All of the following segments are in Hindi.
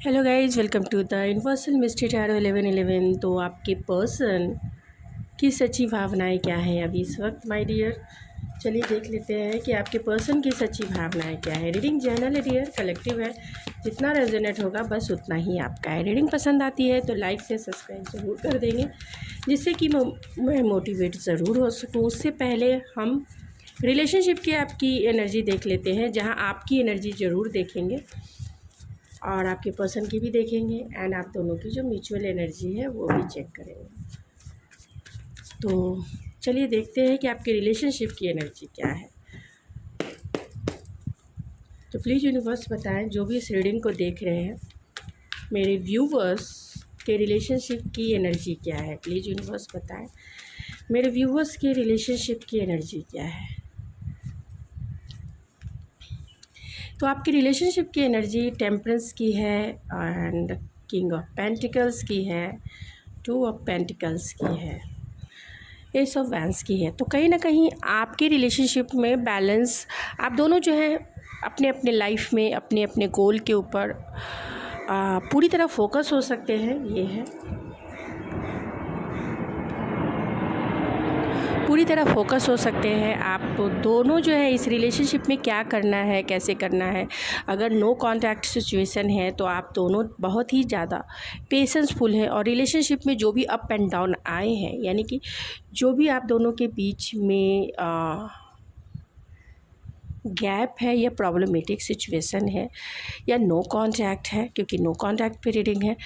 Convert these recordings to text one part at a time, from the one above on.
Hello guys, welcome to the universal mystery tarot 1111। तो आपके पर्सन की सच्ची भावनाएं क्या है अभी इस वक्त माय डियर। चलिए देख लेते हैं कि आपके पर्सन की सच्ची भावनाएं क्या है। रीडिंग जनरल है डियर, कलेक्टिव है, जितना रेजोनेट होगा बस उतना ही आपका है। रीडिंग पसंद आती है तो लाइक से सब्सक्राइब ज़रूर कर देंगे, जिससे कि मैं मोटिवेट ज़रूर हो सकूँ। उससे पहले हम रिलेशनशिप की आपकी एनर्जी देख लेते हैं, जहाँ आपकी एनर्जी ज़रूर देखेंगे और आपके पर्सन की भी देखेंगे एंड आप दोनों की जो म्यूचुअल एनर्जी है वो भी चेक करेंगे। तो चलिए देखते हैं कि आपके रिलेशनशिप की एनर्जी क्या है। तो प्लीज़ यूनिवर्स बताएं, जो भी इस रीडिंग को देख रहे हैं, मेरे व्यूवर्स के रिलेशनशिप की एनर्जी क्या है। प्लीज़ यूनिवर्स बताएं, मेरे व्यूवर्स के रिलेशनशिप की एनर्जी क्या है। तो आपकी रिलेशनशिप की एनर्जी टेम्परेंस की है एंड किंग ऑफ पेंटिकल्स की है, टू ऑफ पेंटिकल्स की है, एस ऑफ वैंस की है। तो कहीं ना कहीं आपके रिलेशनशिप में बैलेंस, आप दोनों जो है अपने अपने लाइफ में अपने अपने गोल के ऊपर पूरी तरह फोकस हो सकते हैं। ये है पूरी तरह फोकस हो सकते हैं आप दोनों जो है इस रिलेशनशिप में क्या करना है, कैसे करना है। अगर नो कांटेक्ट सिचुएशन है तो आप दोनों बहुत ही ज़्यादा पेशेंसफुल हैं और रिलेशनशिप में जो भी अप एंड डाउन आए हैं, यानी कि जो भी आप दोनों के बीच में गैप है या प्रॉब्लमेटिक सिचुएशन है या नो कांटेक्ट है, क्योंकि नो कांटेक्ट पे रीडिंग है,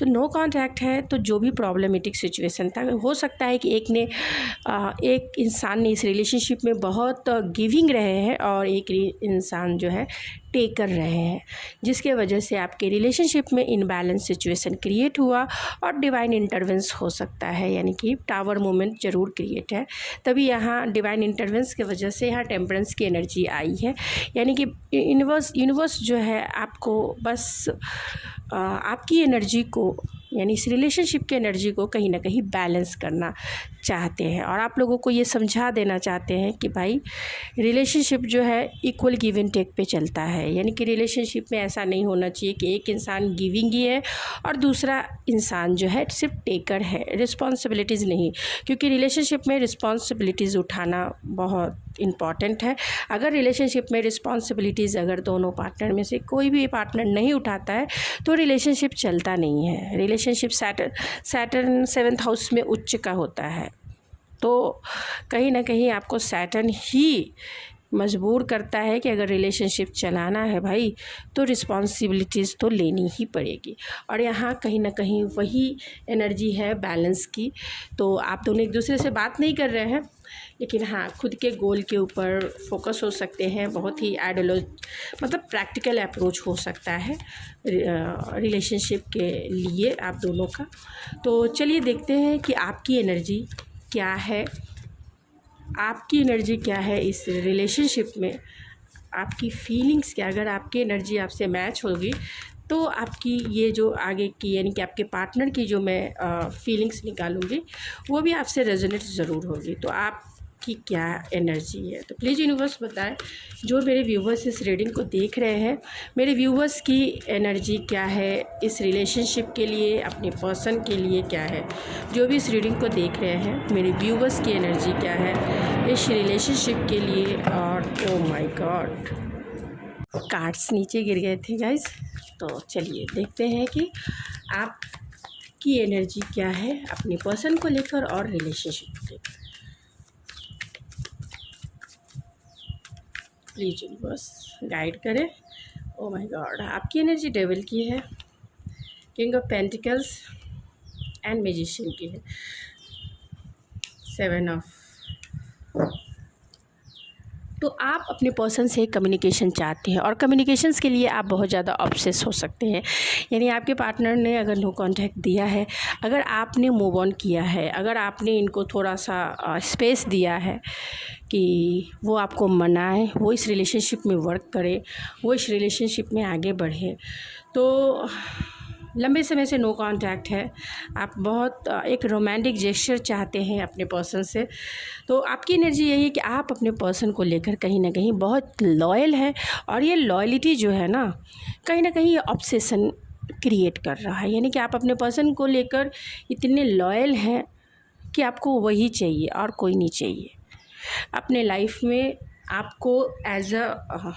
तो नो कांटेक्ट है तो जो भी प्रॉब्लमेटिक सिचुएशन था, हो सकता है कि एक इंसान ने इस रिलेशनशिप में बहुत गिविंग रहे हैं और एक इंसान जो है टेकर रहे हैं, जिसके वजह से आपके रिलेशनशिप में इनबैलेंस सिचुएशन क्रिएट हुआ और डिवाइन इंटरवेंस हो सकता है, यानी कि टावर मोमेंट ज़रूर क्रिएट है। तभी यहाँ डिवाइन इंटरवेंस की वजह से यहाँ टेम्परेंस की एनर्जी आई है, यानी कि यूनिवर्स जो है आपको बस आपकी एनर्जी को, यानी इस रिलेशनशिप की एनर्जी को कहीं ना कहीं बैलेंस करना चाहते हैं और आप लोगों को ये समझा देना चाहते हैं कि भाई रिलेशनशिप जो है इक्वल गिव एंड टेक पे चलता है। यानी कि रिलेशनशिप में ऐसा नहीं होना चाहिए कि एक इंसान गिविंग ही है और दूसरा इंसान जो है सिर्फ टेकर है, रिस्पॉन्सिबिलिटीज़ नहीं, क्योंकि रिलेशनशिप में रिस्पॉन्सिबिलिटीज़ उठाना बहुत इम्पॉर्टेंट है। अगर रिलेशनशिप में रिस्पॉन्सिबिलिटीज़ अगर दोनों पार्टनर में से कोई भी पार्टनर नहीं उठाता है तो रिलेशनशिप चलता नहीं है। रिलेशनशिप सैटर्न 7th हाउस में उच्च का होता है, तो कहीं ना कहीं आपको सैटर्न ही मजबूर करता है कि अगर रिलेशनशिप चलाना है भाई तो रिस्पॉन्सिबिलिटीज़ तो लेनी ही पड़ेगी। और यहाँ कहीं ना कहीं वही एनर्जी है बैलेंस की। तो आप दोनों एक दूसरे से बात नहीं कर रहे हैं, लेकिन हाँ खुद के गोल के ऊपर फोकस हो सकते हैं। बहुत ही मतलब प्रैक्टिकल अप्रोच हो सकता है रिलेशनशिप के लिए आप दोनों का। तो चलिए देखते हैं कि आपकी एनर्जी क्या है, आपकी एनर्जी क्या है इस रिलेशनशिप में, आपकी फीलिंग्स क्या। अगर आपकी एनर्जी आपसे मैच होगी तो आपकी ये जो आगे की, यानी कि आपके पार्टनर की जो मैं फीलिंग्स निकालूंगी वो भी आपसे रेजोनेट ज़रूर होगी। तो आपकी क्या एनर्जी है, तो प्लीज़ यूनिवर्स बताएं, जो मेरे व्यूवर्स इस रीडिंग को देख रहे हैं, मेरे व्यूवर्स की एनर्जी क्या है इस रिलेशनशिप के लिए, अपने पर्सन के लिए क्या है। जो भी इस रीडिंग को देख रहे हैं, मेरे व्यूवर्स की एनर्जी क्या है इस रिलेशनशिप के लिए। और ओ माय गॉड, कार्ड्स नीचे गिर गए थे गाइस। तो चलिए देखते हैं कि आपकी एनर्जी क्या है अपने पर्सन को लेकर और रिलेशनशिप को लेकर। प्लीज यूनिवर्स गाइड करें। ओ माय गॉड, आपकी एनर्जी डेविल की है, king of pentacles and magician की है, 7 ऑफ। तो आप अपने पर्सन से कम्युनिकेशन चाहते हैं और कम्युनिकेशंस के लिए आप बहुत ज़्यादा ऑब्सेस हो सकते हैं। यानी आपके पार्टनर ने अगर नो कांटेक्ट दिया है, अगर आपने मूव ऑन किया है, अगर आपने इनको थोड़ा सा स्पेस दिया है कि वो आपको मनाए, वो इस रिलेशनशिप में वर्क करे, वो इस रिलेशनशिप में आगे बढ़े, तो लंबे समय से नो कांटेक्ट है, आप बहुत एक रोमांटिक जेस्चर चाहते हैं अपने पर्सन से। तो आपकी एनर्जी यही है कि आप अपने पर्सन को लेकर कहीं ना कहीं बहुत लॉयल हैं और ये लॉयलिटी जो है ना, कहीं ये ऑब्सेशन क्रिएट कर रहा है, यानी कि आप अपने पर्सन को लेकर इतने लॉयल हैं कि आपको वही चाहिए और कोई नहीं चाहिए। अपने लाइफ में आपको एज अ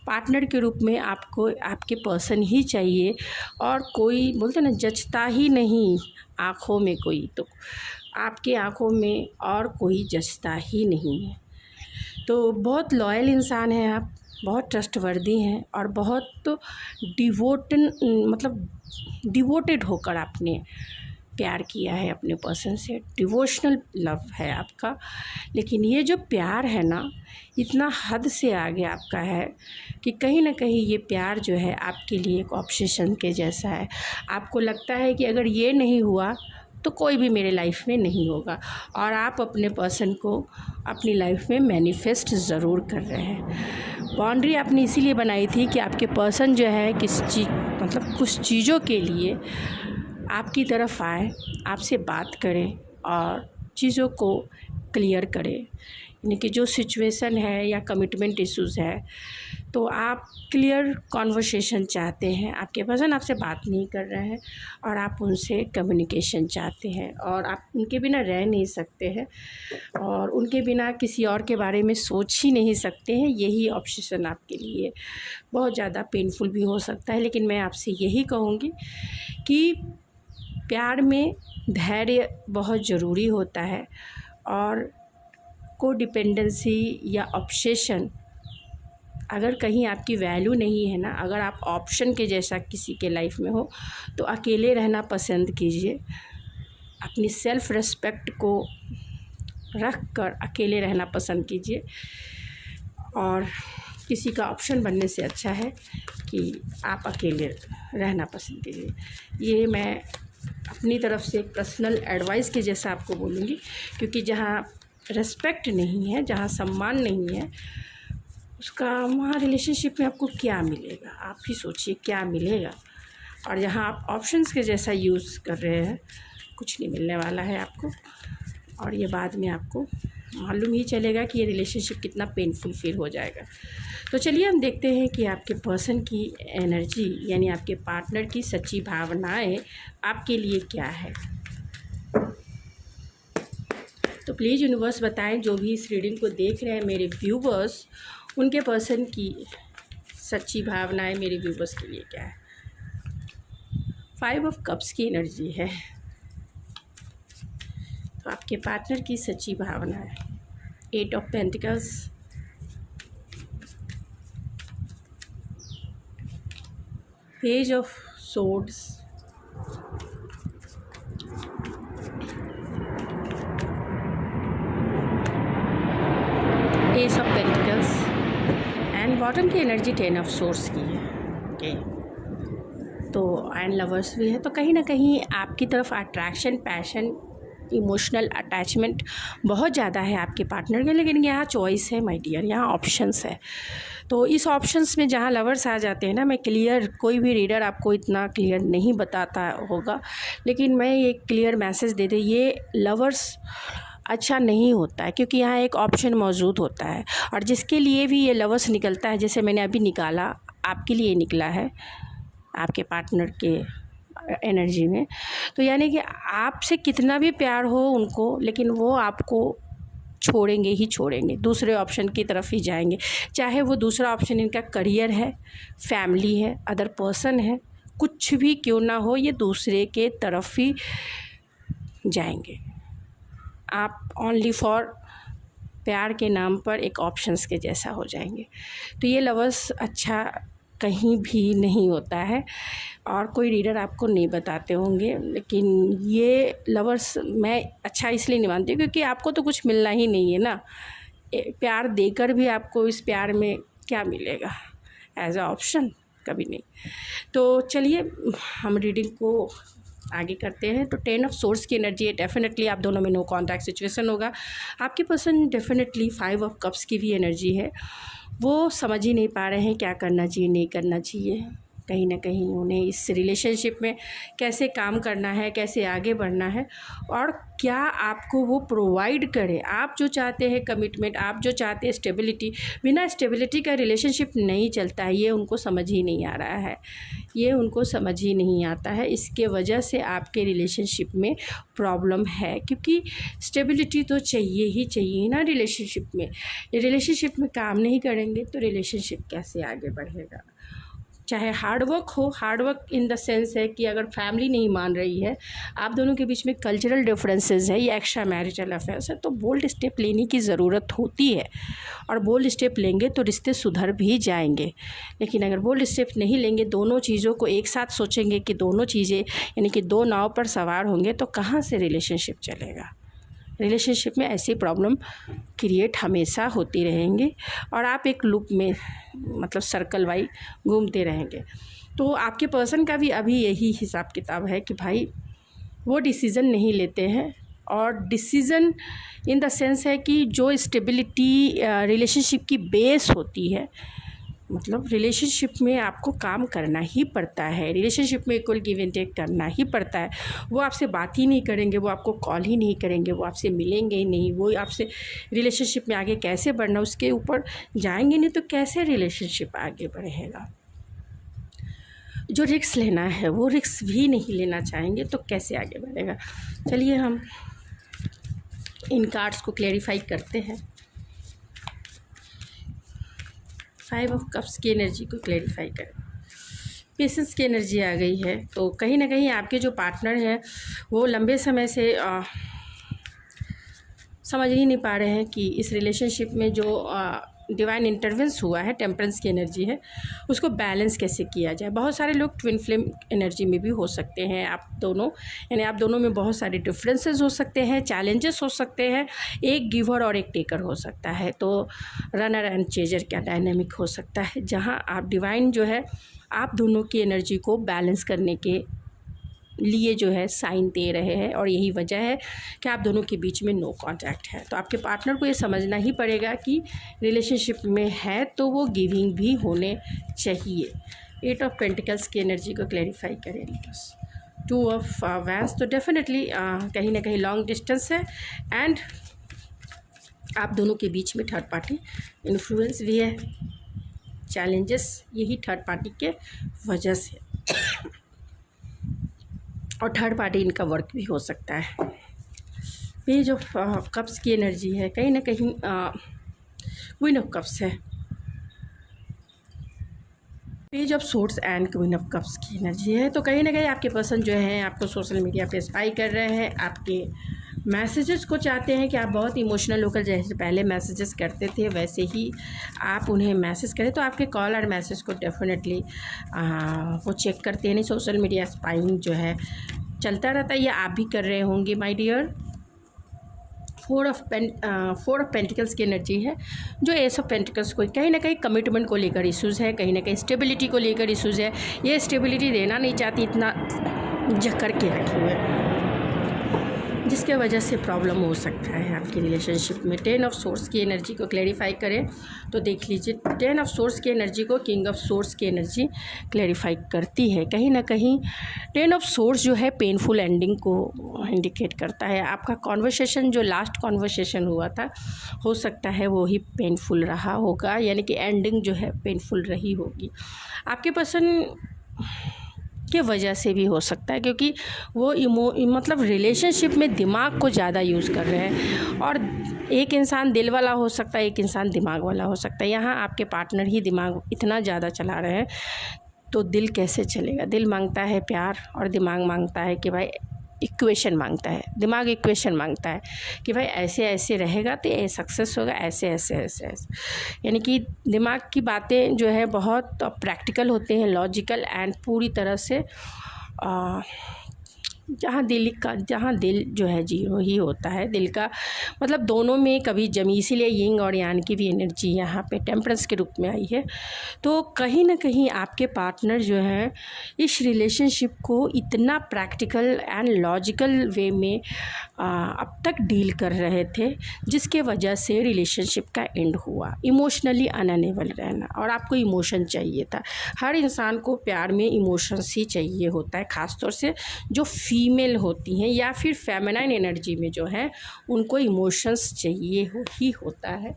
पार्टनर के रूप में आपको आपके पर्सन ही चाहिए, और कोई बोलते ना जचता ही नहीं आँखों में कोई, तो आपके आँखों में और कोई जचता ही नहीं है। तो बहुत लॉयल इंसान हैं आप, बहुत ट्रस्टवर्दी हैं और बहुत डिवोटेड होकर आपने प्यार किया है अपने पर्सन से, डिवोशनल लव है आपका। लेकिन ये जो प्यार है ना, इतना हद से आगे आपका है कि कहीं ना कहीं ये प्यार जो है आपके लिए एक ऑब्सेशन के जैसा है। आपको लगता है कि अगर ये नहीं हुआ तो कोई भी मेरे लाइफ में नहीं होगा, और आप अपने पर्सन को अपनी लाइफ में मैनिफेस्ट ज़रूर कर रहे हैं। बाउंड्री आपने इसीलिए बनाई थी कि आपके पर्सन जो है कुछ चीज़ों के लिए आपकी तरफ आए, आपसे बात करें और चीज़ों को क्लियर करें, यानी कि जो सिचुएशन है या कमिटमेंट इश्यूज़ है, तो आप क्लियर कॉन्वर्सेशन चाहते हैं, आपके पर्सन आपसे बात नहीं कर रहे हैं और आप उनसे कम्युनिकेशन चाहते हैं, और आप उनके बिना रह नहीं सकते हैं और उनके बिना किसी और के बारे में सोच ही नहीं सकते हैं। यही ऑब्सेशन आपके लिए बहुत ज़्यादा पेनफुल भी हो सकता है। लेकिन मैं आपसे यही कहूँगी कि प्यार में धैर्य बहुत ज़रूरी होता है, और कोडिपेंडेंसी या ऑब्सेशन अगर कहीं आपकी वैल्यू नहीं है ना, अगर आप ऑप्शन के जैसा किसी के लाइफ में हो, तो अकेले रहना पसंद कीजिए। अपनी सेल्फ़ रिस्पेक्ट को रख कर अकेले रहना पसंद कीजिए, और किसी का ऑप्शन बनने से अच्छा है कि आप अकेले रहना पसंद कीजिए। ये मैं अपनी तरफ से एक पर्सनल एडवाइस के जैसा आपको बोलूँगी, क्योंकि जहाँ रिस्पेक्ट नहीं है, जहाँ सम्मान नहीं है, उसका वहाँ रिलेशनशिप में आपको क्या मिलेगा, आप ही सोचिए क्या मिलेगा। और जहाँ आप ऑप्शंस के जैसा यूज़ कर रहे हैं, कुछ नहीं मिलने वाला है आपको, और ये बाद में आपको मालूम ही चलेगा कि ये रिलेशनशिप कितना पेनफुल फील हो जाएगा। तो चलिए हम देखते हैं कि आपके पर्सन की एनर्जी, यानी आपके पार्टनर की सच्ची भावनाएं आपके लिए क्या है। तो प्लीज़ यूनिवर्स बताएं, जो भी इस रीडिंग को देख रहे हैं मेरे व्यूवर्स, उनके पर्सन की सच्ची भावनाएं मेरे व्यूवर्स के लिए क्या है। 5 ऑफ कप्स की एनर्जी है, तो आपके पार्टनर की सच्ची भावना है। 8 of pentacles, page of swords, S of pentacles, and bottom की एनर्जी 10 ऑफ सोर्ड्स की है। ओके, तो एंड लवर्स भी है, तो कहीं ना कहीं आपकी तरफ अट्रैक्शन, पैशन, इमोशनल अटैचमेंट बहुत ज़्यादा है आपके पार्टनर के। लेकिन यहाँ चॉइस है माय डियर, यहाँ ऑप्शंस है। तो इस ऑप्शंस में जहाँ लवर्स आ जाते हैं ना, मैं क्लियर, कोई भी रीडर आपको इतना क्लियर नहीं बताता होगा, लेकिन मैं ये क्लियर मैसेज दे दे, ये लवर्स अच्छा नहीं होता है, क्योंकि यहाँ एक ऑप्शन मौजूद होता है, और जिसके लिए भी ये लवर्स निकलता है, जैसे मैंने अभी निकाला, आपके लिए निकला है आपके पार्टनर के एनर्जी में। तो यानी कि आपसे कितना भी प्यार हो उनको, लेकिन वो आपको छोड़ेंगे ही छोड़ेंगे, दूसरे ऑप्शन की तरफ ही जाएंगे। चाहे वो दूसरा ऑप्शन इनका करियर है, फैमिली है, अदर पर्सन है, कुछ भी क्यों ना हो, ये दूसरे के तरफ ही जाएंगे। आप ओनली फॉर प्यार के नाम पर एक ऑप्शंस के जैसा हो जाएंगे। तो ये लवर्स अच्छा कहीं भी नहीं होता है, और कोई रीडर आपको नहीं बताते होंगे, लेकिन ये लवर्स मैं अच्छा इसलिए नहीं मानती क्योंकि आपको तो कुछ मिलना ही नहीं है ना। प्यार देकर भी आपको इस प्यार में क्या मिलेगा एज अ ऑप्शन, कभी नहीं। तो चलिए हम रीडिंग को आगे करते हैं। तो 10 ऑफ सोर्स की एनर्जी है, डेफिनेटली आप दोनों में नो कॉन्टैक्ट सिचुएशन होगा। आपके पर्सन डेफिनेटली 5 ऑफ कप्स की भी एनर्जी है, वो समझ ही नहीं पा रहे हैं क्या करना चाहिए, नहीं करना चाहिए। कहीं ना कहीं उन्हें इस रिलेशनशिप में कैसे काम करना है, कैसे आगे बढ़ना है और क्या आपको वो प्रोवाइड करे। आप जो चाहते हैं कमिटमेंट, आप जो चाहते हैं स्टेबिलिटी, बिना स्टेबिलिटी का रिलेशनशिप नहीं चलता है। ये उनको समझ ही नहीं आ रहा है, ये उनको समझ ही नहीं आता है। इसके वजह से आपके रिलेशनशिप में प्रॉब्लम है, क्योंकि स्टेबिलिटी तो चाहिए ही चाहिए ना रिलेशनशिप में। रिलेशनशिप में काम नहीं करेंगे तो रिलेशनशिप कैसे आगे बढ़ेगा। चाहे हार्डवर्क हो, हार्डवर्क इन द सेंस है कि अगर फैमिली नहीं मान रही है, आप दोनों के बीच में कल्चरल डिफरेंसेस है या एक्स्ट्रा मैरिटल अफेयर्स है, तो बोल्ड स्टेप लेने की ज़रूरत होती है और बोल्ड स्टेप लेंगे तो रिश्ते सुधर भी जाएंगे। लेकिन अगर बोल्ड स्टेप नहीं लेंगे, दोनों चीज़ों को एक साथ सोचेंगे कि दोनों चीज़ें यानी कि दो नाव पर सवार होंगे, तो कहाँ से रिलेशनशिप चलेगा। रिलेशनशिप में ऐसी प्रॉब्लम क्रिएट हमेशा होती रहेंगी और आप एक लूप में मतलब सर्कल वाइज घूमते रहेंगे। तो आपके पर्सन का भी अभी यही हिसाब किताब है कि भाई वो डिसीज़न नहीं लेते हैं, और डिसीज़न इन द सेंस है कि जो स्टेबिलिटी रिलेशनशिप की बेस होती है, मतलब रिलेशनशिप में आपको काम करना ही पड़ता है, रिलेशनशिप में इक्वल गिव एंड टेक करना ही पड़ता है। वो आपसे बात ही नहीं करेंगे, वो आपको कॉल ही नहीं करेंगे, वो आपसे मिलेंगे ही नहीं, वो आपसे रिलेशनशिप में आगे कैसे बढ़ना उसके ऊपर जाएंगे नहीं, तो कैसे रिलेशनशिप आगे बढ़ेगा। जो रिस्क लेना है वो रिस्क भी नहीं लेना चाहेंगे तो कैसे आगे बढ़ेगा। चलिए हम इन कार्ड्स को क्लैरिफाई करते हैं। 5 ऑफ कप्स की एनर्जी को क्लैरिफाई करें। पेशेंस की एनर्जी आ गई है, तो कहीं ना कहीं आपके जो पार्टनर हैं वो लंबे समय से समझ ही नहीं पा रहे हैं कि इस रिलेशनशिप में जो डिवाइन इंटरवेंस हुआ है, टेम्परेंस की एनर्जी है, उसको बैलेंस कैसे किया जाए। बहुत सारे लोग ट्विन फ्लेम एनर्जी में भी हो सकते हैं आप दोनों, यानी आप दोनों में बहुत सारे डिफरेंसेस हो सकते हैं, चैलेंजेस हो सकते हैं, एक गिवर और एक टेकर हो सकता है, तो रनर एंड चेजर का डायनामिक हो सकता है, जहाँ आप डिवाइन जो है आप दोनों की एनर्जी को बैलेंस करने के लिए जो है साइन दे रहे हैं, और यही वजह है कि आप दोनों के बीच में नो कांटेक्ट है। तो आपके पार्टनर को ये समझना ही पड़ेगा कि रिलेशनशिप में है तो वो गिविंग भी होने चाहिए। 8 ऑफ पेंटिकल्स की एनर्जी को क्लैरिफाई करें। 2 ऑफ वैंस, तो डेफिनेटली कहीं ना कहीं लॉन्ग डिस्टेंस है एंड आप दोनों के बीच में थर्ड पार्टी इन्फ्लुएंस भी है। चैलेंजेस यही थर्ड पार्टी के वजह से, और थर्ड पार्टी इनका वर्क भी हो सकता है। ये जो कप्स की एनर्जी है कहीं ना कहीं क्वीन ऑफ कप्स है। Page of swords and queen of cups की एनर्जी है, तो कहीं ना कहीं आपके पर्सन जो है आपको सोशल मीडिया पे स्पाई कर रहे हैं, आपके मैसेजेस को चाहते हैं कि आप बहुत इमोशनल होकर जैसे पहले मैसेजेस करते थे वैसे ही आप उन्हें मैसेज करें। तो आपके कॉल और मैसेज को डेफिनेटली वो चेक करते हैं। नहीं, सोशल मीडिया स्पाइंग जो है चलता रहता है, या आप भी कर रहे होंगे माय डियर। 4 ऑफ पेंटिकल्स की एनर्जी है, जो एस ऑफ पेंटिकल्स को कहीं ना कहीं कमिटमेंट को लेकर इश्यूज़ है, कहीं ना कहीं स्टेबिलिटी को लेकर इश्यूज़ है। ये स्टेबिलिटी देना नहीं चाहती, इतना जकड़ के रखे हुए, जिसके वजह से प्रॉब्लम हो सकता है आपकी रिलेशनशिप में। 10 ऑफ सोर्स की एनर्जी को क्लैरिफाई करें तो देख लीजिए, 10 ऑफ सोर्स की एनर्जी को किंग ऑफ सोर्स की एनर्जी क्लैरिफाई करती है। कहीं ना कहीं 10 ऑफ सोर्स जो है पेनफुल एंडिंग को इंडिकेट करता है। आपका कॉन्वर्सेशन जो लास्ट कॉन्वर्सेशन हुआ था, हो सकता है वो ही पेनफुल रहा होगा, यानी कि एंडिंग जो है पेनफुल रही होगी। आपके पर्सन के वजह से भी हो सकता है, क्योंकि वो मतलब रिलेशनशिप में दिमाग को ज़्यादा यूज़ कर रहे हैं, और एक इंसान दिल वाला हो सकता है, एक इंसान दिमाग वाला हो सकता है। यहाँ आपके पार्टनर ही दिमाग इतना ज़्यादा चला रहे हैं, तो दिल कैसे चलेगा। दिल मांगता है प्यार और दिमाग मांगता है कि भाई इक्वेशन मांगता है, दिमाग इक्वेशन मांगता है कि भाई ऐसे ऐसे रहेगा तो ये सक्सेस होगा, ऐसे ऐसे ऐसे ऐसे। यानी कि दिमाग की बातें जो है बहुत प्रैक्टिकल होते हैं, लॉजिकल एंड पूरी तरह से जहाँ दिल जो है जीरो ही होता है, दिल का मतलब दोनों में कभी जमी, इसीलिए यिंग और यांग की भी एनर्जी यहाँ पे टेम्परेंस के रूप में आई है। तो कहीं ना कहीं आपके पार्टनर जो है इस रिलेशनशिप को इतना प्रैक्टिकल एंड लॉजिकल वे में अब तक डील कर रहे थे, जिसके वजह से रिलेशनशिप का एंड हुआ। इमोशनली अनअनेबल रहना, और आपको इमोशन चाहिए था। हर इंसान को प्यार में इमोशंस ही चाहिए होता है, ख़ासतौर से जो फीमेल होती हैं या फिर फेमिनाइन एनर्जी में जो है उनको इमोशंस चाहिए ही होता है।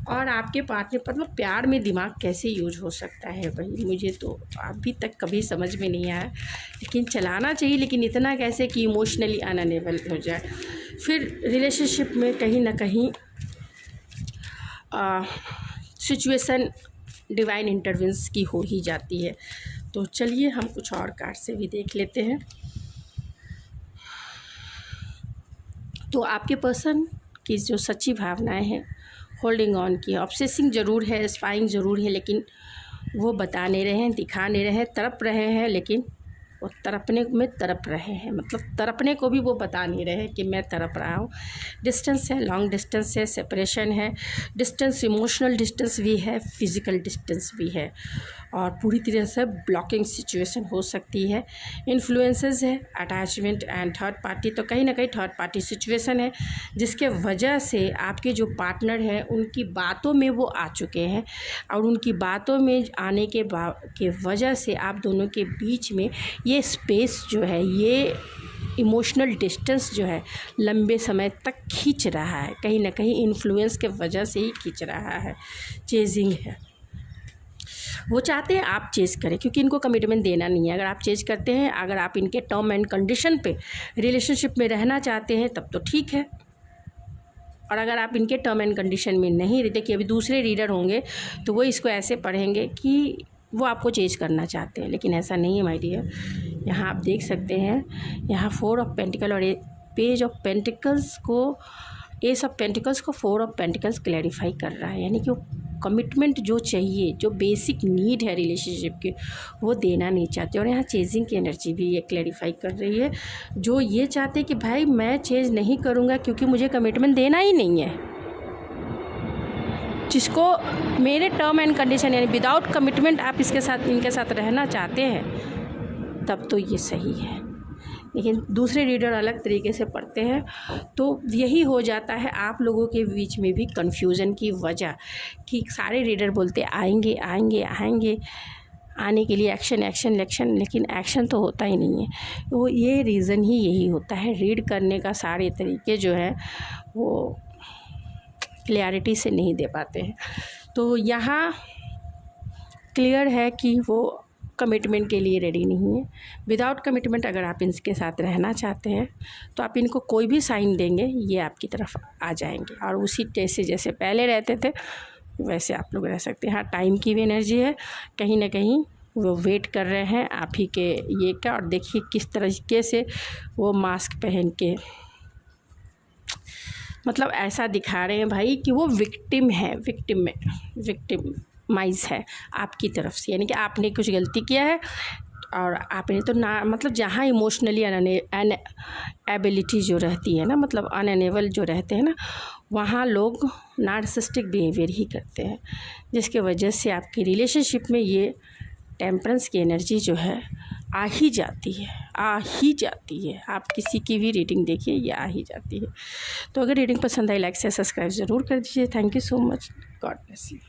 और आपके पार्टनर मतलब प्यार में दिमाग कैसे यूज हो सकता है भाई, मुझे तो अभी तक कभी समझ में नहीं आया। लेकिन चलाना चाहिए, लेकिन इतना कैसे कि इमोशनली अनअनेबल हो जाए। फिर रिलेशनशिप में कहीं ना कहीं सिचुएशन डिवाइन इंटरवेंस की हो ही जाती है। तो चलिए हम कुछ और कार्ड से भी देख लेते हैं। तो आपके पर्सन की जो सच्ची भावनाएं हैं, होल्डिंग ऑन की, ऑब्सेसिंग ज़रूर है, स्पाइंग ज़रूर है, लेकिन वो बता नहीं रहे हैं, दिखा नहीं रहे हैं, तड़प रहे हैं, लेकिन वो तड़पने में तड़प रहे हैं, मतलब तड़पने को भी वो बता नहीं रहे हैं कि मैं तड़प रहा हूँ। डिस्टेंस है, लॉन्ग डिस्टेंस है, सेपरेशन है, डिस्टेंस इमोशनल डिस्टेंस भी है, फिज़िकल डिस्टेंस भी है, और पूरी तरह से ब्लॉकिंग सिचुएशन हो सकती है। इन्फ्लुएंसेस है, अटैचमेंट एंड थर्ड पार्टी। तो कहीं ना कहीं थर्ड पार्टी सिचुएशन है, जिसके वजह से आपके जो पार्टनर हैं उनकी बातों में वो आ चुके हैं, और उनकी बातों में आने के वजह से आप दोनों के बीच में ये स्पेस जो है, ये इमोशनल डिस्टेंस जो है लंबे समय तक खींच रहा है। कहीं ना कहीं इन्फ्लुएंस के वजह से ही खींच रहा है। चेजिंग है, वो चाहते हैं आप चेज करें, क्योंकि इनको कमिटमेंट देना नहीं है। अगर आप चेज करते हैं, अगर आप इनके टर्म एंड कंडीशन पे रिलेशनशिप में रहना चाहते हैं तब तो ठीक है, और अगर आप इनके टर्म एंड कंडीशन में नहीं रहते, कि अभी दूसरे रीडर होंगे तो वो इसको ऐसे पढ़ेंगे कि वो आपको चेंज करना चाहते हैं, लेकिन ऐसा नहीं है माय डियर। यहाँ आप देख सकते हैं, यहाँ 4 ऑफ पेंटिकल और पेज ऑफ पेंटिकल्स को, एस ऑफ पेंटिकल्स को 4 ऑफ पेंटिकल्स क्लैरिफाई कर रहा है। यानी कि वो कमिटमेंट जो चाहिए, जो बेसिक नीड है रिलेशनशिप के, वो देना नहीं चाहते। और यहाँ चेजिंग की एनर्जी भी ये क्लैरिफाई कर रही है, जो ये चाहते हैं कि भाई मैं चेंज नहीं करूँगा क्योंकि मुझे कमिटमेंट देना ही नहीं है। जिसको मेरे टर्म एंड कंडीशन यानी विदाउट कमिटमेंट आप इनके साथ रहना चाहते हैं, तब तो ये सही है। लेकिन दूसरे रीडर अलग तरीके से पढ़ते हैं, तो यही हो जाता है आप लोगों के बीच में भी कन्फ्यूज़न की वजह, कि सारे रीडर बोलते आएंगे आएंगे आएंगे, आने के लिए एक्शन एक्शन एक्शन, लेकिन एक्शन तो होता ही नहीं है। वो ये रीज़न ही यही होता है, रीड करने का सारे तरीके जो है वो क्लियरिटी से नहीं दे पाते हैं। तो यहाँ क्लियर है कि वो कमिटमेंट के लिए रेडी नहीं है। विदाउट कमिटमेंट अगर आप इनके साथ रहना चाहते हैं तो आप इनको कोई भी साइन देंगे, ये आपकी तरफ आ जाएंगे, और उसी जैसे जैसे पहले रहते थे वैसे आप लोग रह सकते हैं। हाँ, टाइम की भी एनर्जी है, कहीं ना कहीं वो वेट कर रहे हैं आप ही के ये का। और देखिए किस तरीके से वो मास्क पहन के, मतलब ऐसा दिखा रहे हैं भाई कि वो विक्टिम है, विक्टिमाइज है आपकी तरफ से। यानी कि आपने कुछ गलती किया है और आपने तो ना, मतलब जहाँ इमोशनली एबिलिटी जो रहती है ना, मतलब अनएनेबल जो रहते हैं ना, वहाँ लोग नार्सिसिस्टिक बिहेवियर ही करते हैं, जिसके वजह से आपकी रिलेशनशिप में ये टेम्परेंस की एनर्जी जो है आ ही जाती है। आप किसी की भी रीडिंग देखिए, ये आ ही जाती है। तो अगर रीडिंग पसंद आई, लाइक से सब्सक्राइब ज़रूर कर दीजिए। Thank you so much, God bless you.